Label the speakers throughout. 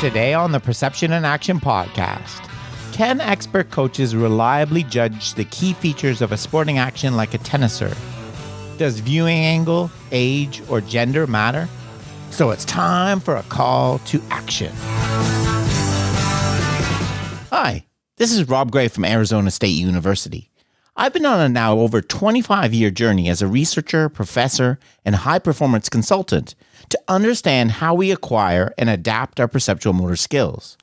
Speaker 1: Today on the Perception and Action podcast, can expert coaches reliably judge the key features of a sporting action like a tennis serve? Does viewing angle, age, or gender matter? So it's time for a call to action. Hi, this is Rob Gray from Arizona State University. I've been on a now over 25-year journey as a researcher, professor, and high-performance consultant to understand how we acquire and adapt our perceptual motor skills.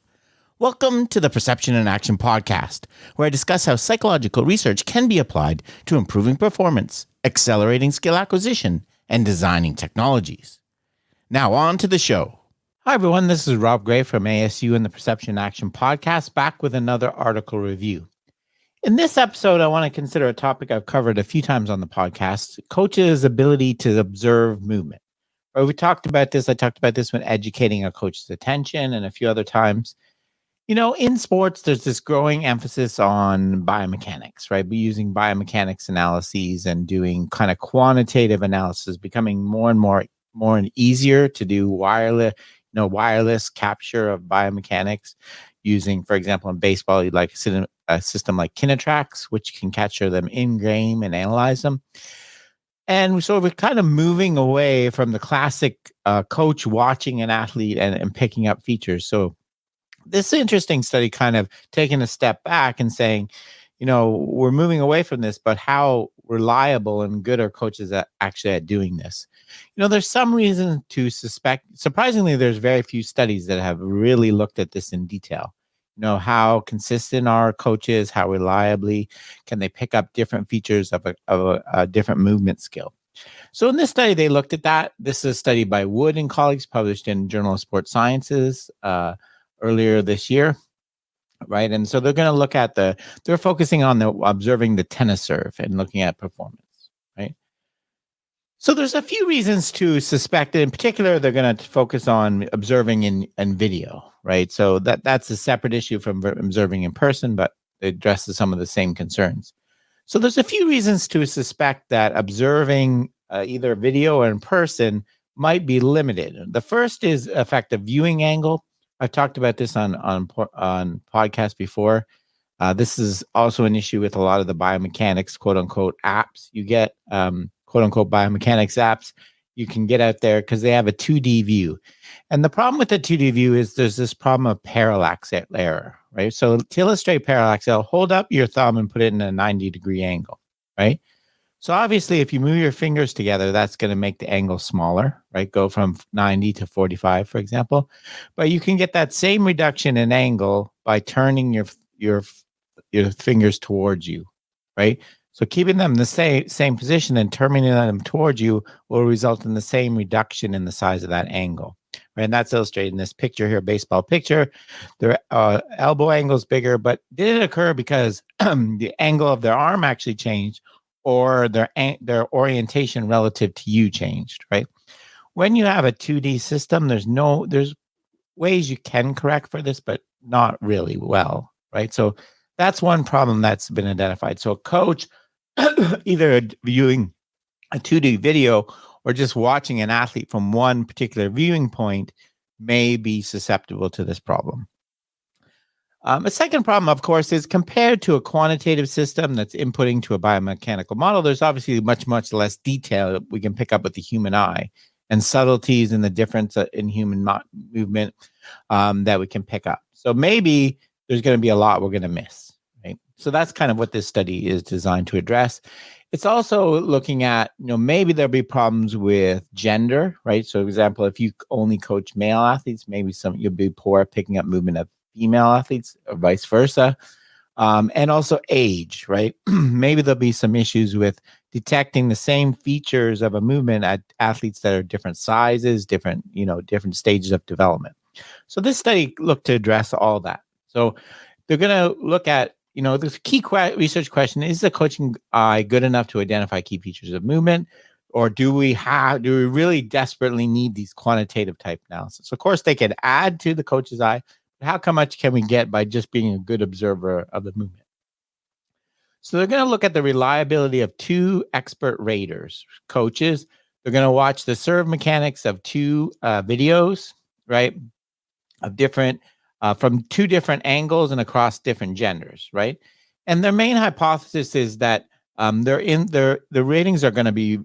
Speaker 1: Welcome to the Perception and Action podcast, where I discuss how psychological research can be applied to improving performance, accelerating skill acquisition, and designing technologies. Now on to the show. Hi everyone, this is Rob Gray from ASU and the Perception and Action podcast, back with another article review. In this episode, I want to consider a topic I've covered a few times on the podcast, coaches' ability to observe movement. I talked about this when educating a coach's attention and a few other times. You know, in sports, there's this growing emphasis on biomechanics, right? Using biomechanics analyses and doing kind of quantitative analysis, becoming more and more easier to do wireless capture of biomechanics using, for example, in baseball, you'd like a system like Kinetrax, which can capture them in game and analyze them. And so we're kind of moving away from the classic coach watching an athlete and picking up features. So this interesting study kind of taking a step back and saying, you know, we're moving away from this, but how reliable and good are coaches actually at doing this? You know, there's some reason to suspect, surprisingly, there's very few studies that have really looked at this in detail. You know, how consistent are coaches? How reliably can they pick up different features of a different movement skill? So in this study, they looked at that. This is a study by Wood and colleagues published in Journal of Sports Sciences earlier this year, right? And so they're going to look at they're focusing on observing the tennis serve and looking at performance, right? So there's a few reasons to suspect it. In particular, they're going to focus on observing in video, right? So that's a separate issue from observing in person, but it addresses some of the same concerns. So there's a few reasons to suspect that observing either video or in person might be limited. The first is effective viewing angle. I've talked about this on podcasts before. This is also an issue with a lot of the biomechanics, quote unquote, apps you get. Quote unquote biomechanics apps you can get out there because they have a 2D view. And the problem with the 2D view is there's this problem of parallax error, right? So to illustrate parallax, I'll hold up your thumb and put it in a 90-degree angle, right? So obviously, if you move your fingers together, that's going to make the angle smaller, right? Go from 90 to 45, for example. But you can get that same reduction in angle by turning your fingers towards you, right? So keeping them in the same position and turning them towards you will result in the same reduction in the size of that angle. Right? And that's illustrated in this picture here, baseball picture. Their elbow angle is bigger, but did it occur because the angle of their arm actually changed or their orientation relative to you changed, right? When you have a 2D system, there's ways you can correct for this, but not really well, right? So that's one problem that's been identified. So a coach either viewing a 2D video or just watching an athlete from one particular viewing point may be susceptible to this problem. A second problem, of course, is compared to a quantitative system that's inputting to a biomechanical model, there's obviously much, much less detail we can pick up with the human eye and subtleties in the difference in human movement that we can pick up. So maybe there's going to be a lot we're going to miss, right? So that's kind of what this study is designed to address. It's also looking at, you know, maybe there'll be problems with gender, right? So, for example, if you only coach male athletes, maybe you'll be poor at picking up movement of female athletes or vice versa. And also age, right? Maybe there'll be some issues with detecting the same features of a movement at athletes that are different sizes, different stages of development. So this study looked to address all that. So they're going to look at, you know, the key research question is the coaching eye good enough to identify key features of movement, or do we really desperately need these quantitative type analysis? Of course, they can add to the coach's eye, but how much can we get by just being a good observer of the movement? So they're going to look at the reliability of two expert raters, coaches. They're going to watch the serve mechanics of two videos, right? of different from two different angles and across different genders, right? And their main hypothesis is that the ratings are going to be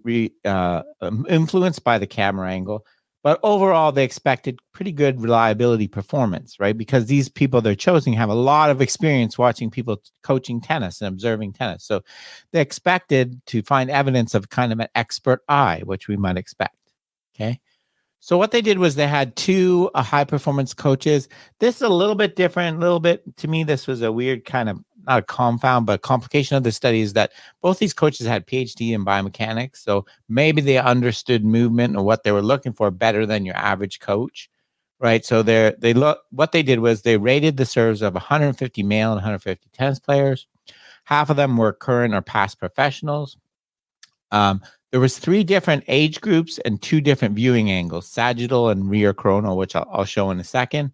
Speaker 1: influenced by the camera angle, but overall they expected pretty good reliability performance, right? Because these people they're choosing have a lot of experience watching people coaching tennis and observing tennis, so they expected to find evidence of kind of an expert eye, which we might expect. Okay. So what they did was they had two high performance coaches. This is a little bit different, a little bit to me. This was a weird kind of not a confound, but complication of the study is that both these coaches had PhD in biomechanics. So maybe they understood movement and what they were looking for better than your average coach, right? So what they did was they rated the serves of 150 male and 150 tennis players. Half of them were current or past professionals. There was 3 different age groups and 2 different viewing angles, sagittal and rear coronal, which I'll show in a second.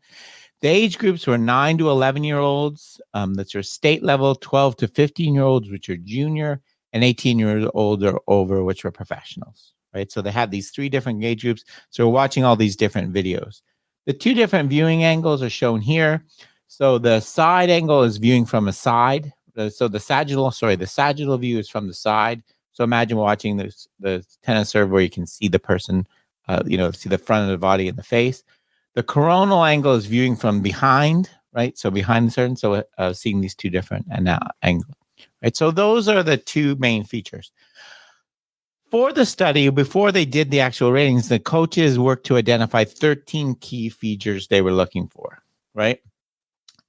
Speaker 1: The age groups were 9 to 11-year-olds, that's your state level, 12 to 15-year-olds, which are junior, and 18-year-olds or over, which were professionals, right? So they had these 3 different age groups. So we're watching all these different videos. The 2 different viewing angles are shown here. So the side angle is viewing from a side. So the sagittal view is from the side. So imagine watching the tennis serve where you can see the person, see the front of the body and the face. The coronal angle is viewing from behind, right? So behind the certain, so seeing these 2 different angles, right? So those are the 2 main features. For the study, before they did the actual ratings, the coaches worked to identify 13 key features they were looking for, right?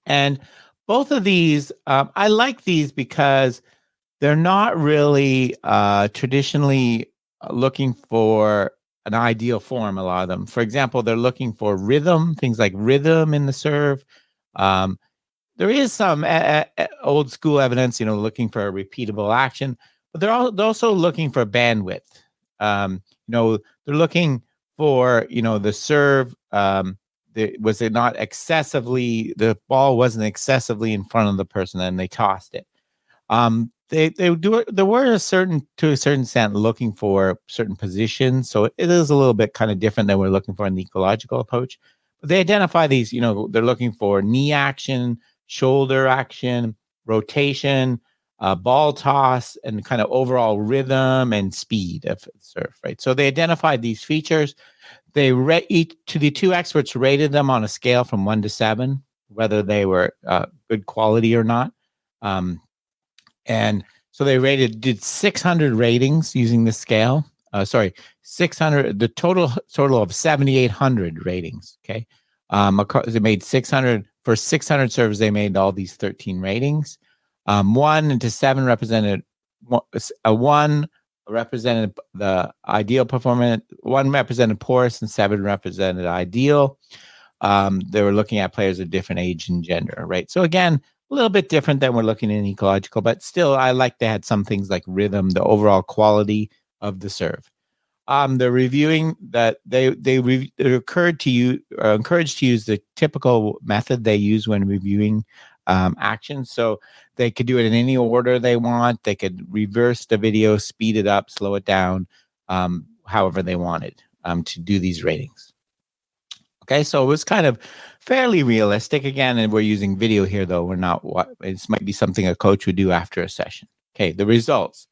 Speaker 1: And both of these, I like these because they're not really traditionally looking for an ideal form, a lot of them. For example, they're looking for rhythm, things like rhythm in the serve. There is some old school evidence, looking for a repeatable action, but they're also looking for bandwidth. They're looking for, the serve. The ball wasn't excessively in front of the person and they tossed it. They were to a certain extent looking for certain positions, so it is a little bit kind of different than we're looking for in the ecological approach. But they identify these, they're looking for knee action, shoulder action, rotation, ball toss, and kind of overall rhythm and speed of the serve, right? So they identified these features. They the 2 experts rated them on a scale from 1 to 7, whether they were good quality or not. And so they did 600 ratings using the scale. 600, the total of 7,800 ratings. Okay. They made 600 for 600 servers. They made all these 13 ratings. 1 to 7 represented 1 represented the ideal performance, 1 represented porous, and 7 represented ideal. They were looking at players of different age and gender, right? So again, a little bit different than we're looking in ecological, but still, I like they had some things like rhythm, the overall quality of the serve. They're reviewing that they're encouraged to use the typical method they use when reviewing actions. So they could do it in any order they want. They could reverse the video, speed it up, slow it down, however they wanted to do these ratings. Okay, so it was kind of fairly realistic again, and we're using video here, though. We're not. This might be something a coach would do after a session. Okay, the results.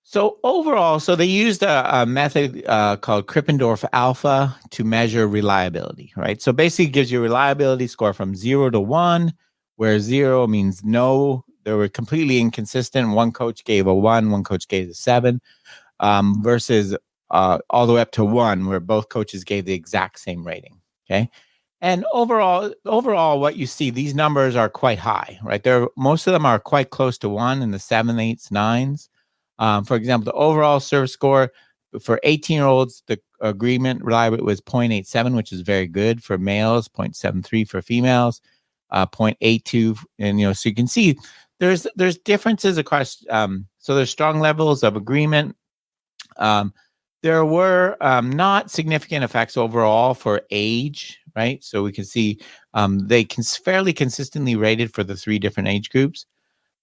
Speaker 1: So overall, they used a method called Krippendorff Alpha to measure reliability, right? So basically, it gives you a reliability score from 0 to 1, where 0 means no. They were completely inconsistent. One coach gave a 1, one coach gave a 7, versus all the way up to 1, where both coaches gave the exact same rating. Okay. And overall, what you see, these numbers are quite high, right? Most of them are quite close to 1 in the 7, 8s, 9s. For example, the overall serve score for 18-year-olds, the agreement reliability was 0.87, which is very good for males, 0.73 for females, 0.82. And, so you can see there's differences across. So there's strong levels of agreement. There were not significant effects overall for age, right? So we can see they fairly consistently rated for the 3 different age groups.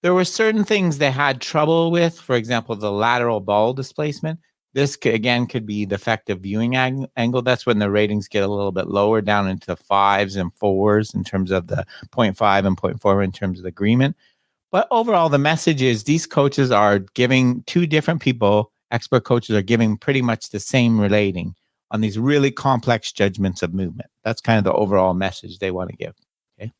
Speaker 1: There were certain things they had trouble with. For example, the lateral ball displacement. This again could be the effective viewing angle. That's when the ratings get a little bit lower, down into the 5s and 4s in terms of the 0.5 and 0.4 in terms of the agreement. But overall, the message is these coaches are giving two different people, expert coaches are giving pretty much the same relating on these really complex judgments of movement. That's kind of the overall message they want to give. Okay.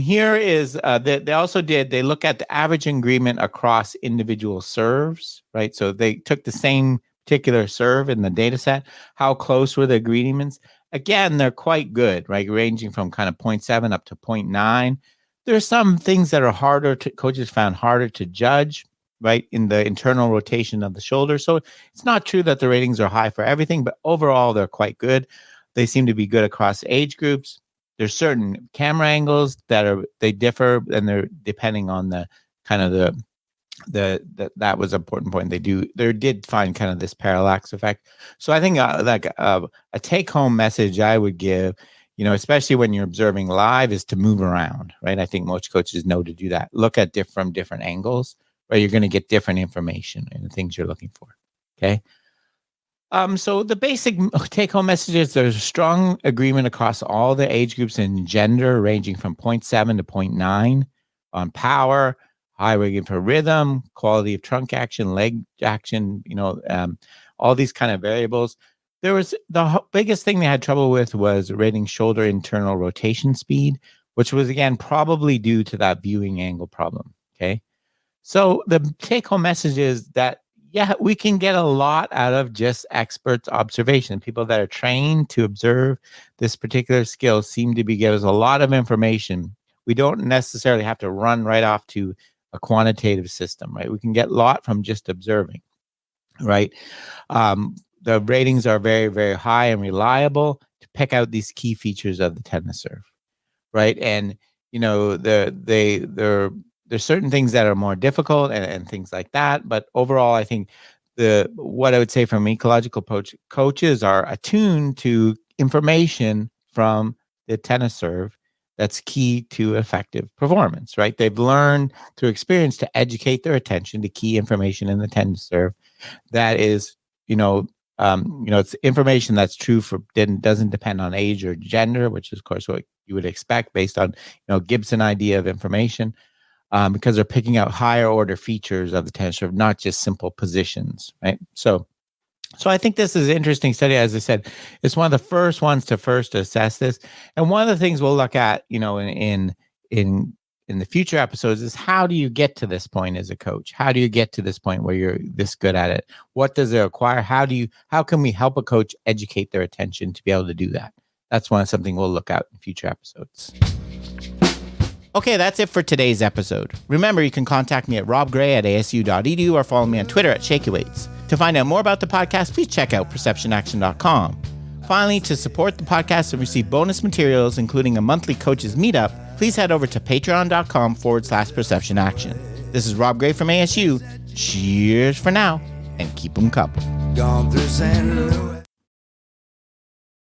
Speaker 1: Here is, they look at the average agreement across individual serves, right? So they took the same particular serve in the data set. How close were the agreements? Again, they're quite good, right? Ranging from kind of 0.7 up to 0.9. There are some things that are coaches found harder to judge, right? In the internal rotation of the shoulder. So it's not true that the ratings are high for everything, but overall they're quite good. They seem to be good across age groups. There's certain camera angles they differ, and they're depending on the kind of that was an important point. They did find kind of this parallax effect. So I think a take home message I would give, especially when you're observing live, is to move around, right? I think most coaches know to do that. Look at different angles, right? You're going to get different information and the things you're looking for. Okay. So the basic take-home message is there's a strong agreement across all the age groups and gender, ranging from 0.7 to 0.9 on power, high rating for rhythm, quality of trunk action, leg action, all these kind of variables. There was the biggest thing they had trouble with was rating shoulder internal rotation speed, which was, again, probably due to that viewing angle problem. Okay. So the take-home message is that, yeah, we can get a lot out of just experts' observation. People that are trained to observe this particular skill seem to give us a lot of information. We don't necessarily have to run right off to a quantitative system, right? We can get a lot from just observing, right? The ratings are very, very high and reliable to pick out these key features of the tennis serve, right? And, there's certain things that are more difficult and things like that. But overall, I think what I would say from ecological coaches are attuned to information from the tennis serve that's key to effective performance, right? They've learned through experience to educate their attention to key information in the tennis serve that is, it's information that's true doesn't depend on age or gender, which is, of course, what you would expect based on, Gibson idea of information. Because they're picking out higher order features of the tennis serve, not just simple positions, right? So I think this is an interesting study. As I said, it's one of the first ones to assess this. And one of the things we'll look at, in the future episodes is, how do you get to this point as a coach? How do you get to this point where you're this good at it? What does it require? How can we help a coach educate their attention to be able to do that? That's something we'll look at in future episodes. Okay, that's it for today's episode. Remember, you can contact me at robgray@asu.edu or follow me on Twitter at ShakyWeights. To find out more about the podcast, please check out perceptionaction.com. Finally, to support the podcast and receive bonus materials, including a monthly coaches meetup, please head over to patreon.com/perceptionaction. This is Rob Gray from ASU. Cheers for now, and keep them coupled. Gone through St. Louis.